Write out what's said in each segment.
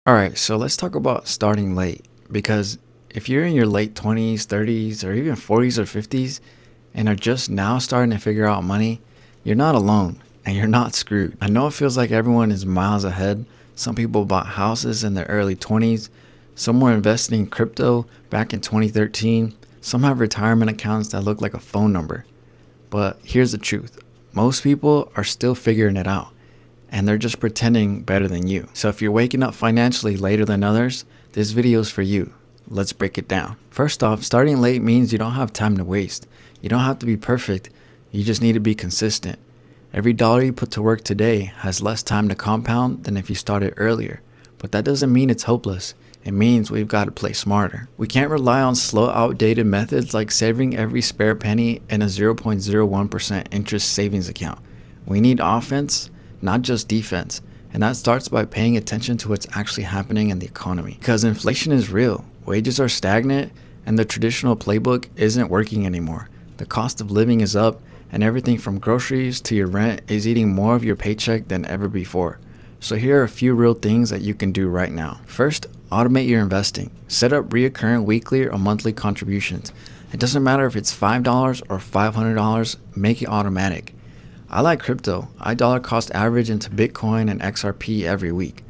All right, so let's talk about starting late because if you're in your late 20s, 30s, or even 40s or 50s and are just now starting to figure out money, you're not alone and you're not screwed. I know it feels like everyone is miles ahead. Some people bought houses in their early 20s, some were investing in crypto back in 2013, some have retirement accounts that look like a phone number. But here's the truth, most people are still figuring it out and they're just pretending better than you. So if you're waking up financially later than others, this video is for you. Let's break it down. First off, starting late means you don't have time to waste. You don't have to be perfect. You just need to be consistent. Every dollar you put to work today has less time to compound than if you started earlier. But that doesn't mean it's hopeless. It means we've got to play smarter. We can't rely on slow, outdated methods like saving every spare penny in a 0.01% interest savings account. We need offense, not just defense. And that starts by paying attention to what's actually happening in the economy. Because inflation is real, wages are stagnant, and the traditional playbook isn't working anymore. The cost of living is up, and everything from groceries to your rent is eating more of your paycheck than ever before. So here are a few real things that you can do right now. First, automate your investing. Set up recurring weekly or monthly contributions. It doesn't matter if it's $5 or $500, make it automatic. I like crypto. I dollar cost average into Bitcoin and XRP every week.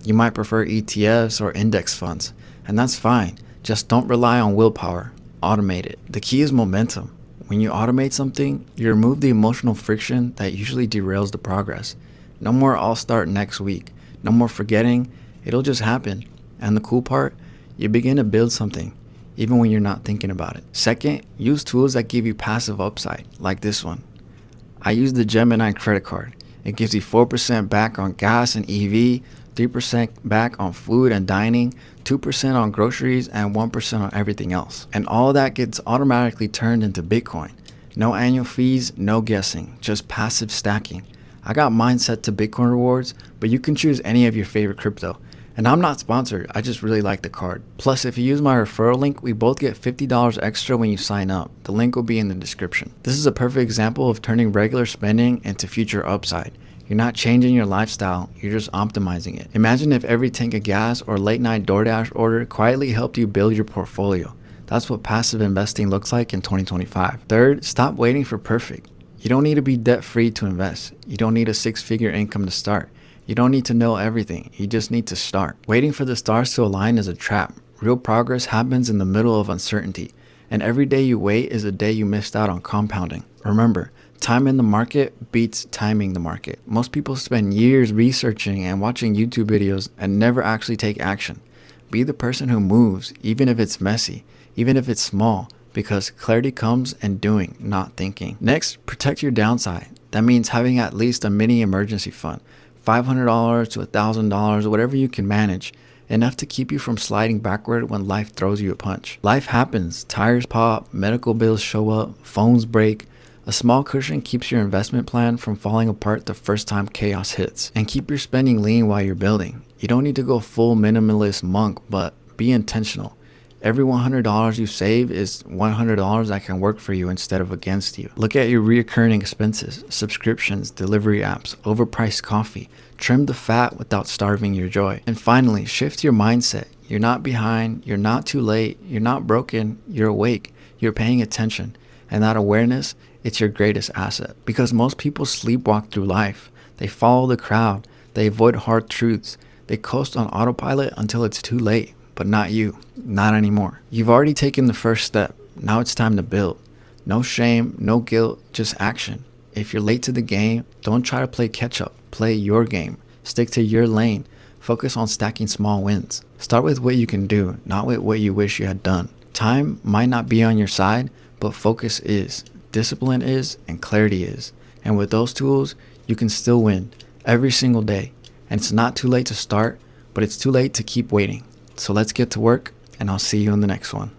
You might prefer ETFs or index funds, and that's fine. Just don't rely on willpower. Automate it. The key is momentum. When you automate something, you remove the emotional friction that usually derails the progress. No more I'll start next week. No more forgetting. It'll just happen. And the cool part, you begin to build something, even when you're not thinking about it. Second, use tools that give you passive upside, like this one. I use the Gemini Credit Card. It gives you 4% back on gas and EV, 3% back on food and dining, 2% on groceries, and 1% on everything else. And all of that gets automatically turned into Bitcoin. No annual fees, no guessing, just passive stacking. I got mine set to Bitcoin rewards, but you can choose any of your favorite crypto. And I'm not sponsored, I just really like the card. Plus, if you use my referral link, we both get $50 extra when you sign up. The link will be in the description. This is a perfect example of turning regular spending into future upside. You're not changing your lifestyle, you're just optimizing it. Imagine if every tank of gas or late night DoorDash order quietly helped you build your portfolio. That's what passive investing looks like in 2025. Third, stop waiting for perfect. You don't need to be debt-free to invest. You don't need a six-figure income to start. You don't need to know everything. You just need to start. Waiting for the stars to align is a trap. Real progress happens in the middle of uncertainty. And every day you wait is a day you missed out on compounding. Remember, time in the market beats timing the market. Most people spend years researching and watching YouTube videos and never actually take action. Be the person who moves, even if it's messy, even if it's small, because clarity comes in doing, not thinking. Next, protect your downside. That means having at least a mini emergency fund. $500 to $1,000, whatever you can manage, enough to keep you from sliding backward when life throws you a punch. Life happens, tires pop, medical bills show up, phones break. A small cushion keeps your investment plan from falling apart the first time chaos hits. And keep your spending lean while you're building. You don't need to go full minimalist monk, but be intentional. Every $100 you save is $100 that can work for you instead of against you. Look at your recurring expenses, subscriptions, delivery apps, overpriced coffee. Trim the fat without starving your joy. And finally, shift your mindset. You're not behind, you're not too late, you're not broken, you're awake, you're paying attention. And that awareness, it's your greatest asset. Because most people sleepwalk through life. They follow the crowd, they avoid hard truths, they coast on autopilot until it's too late. But not you, not anymore. You've already taken the first step. Now it's time to build. No shame, no guilt, just action. If you're late to the game, don't try to play catch up. Play your game. Stick to your lane. Focus on stacking small wins. Start with what you can do, not with what you wish you had done. Time might not be on your side, but focus is. Discipline is, and clarity is. And with those tools, you can still win every single day. And it's not too late to start, but it's too late to keep waiting. So let's get to work, and I'll see you in the next one.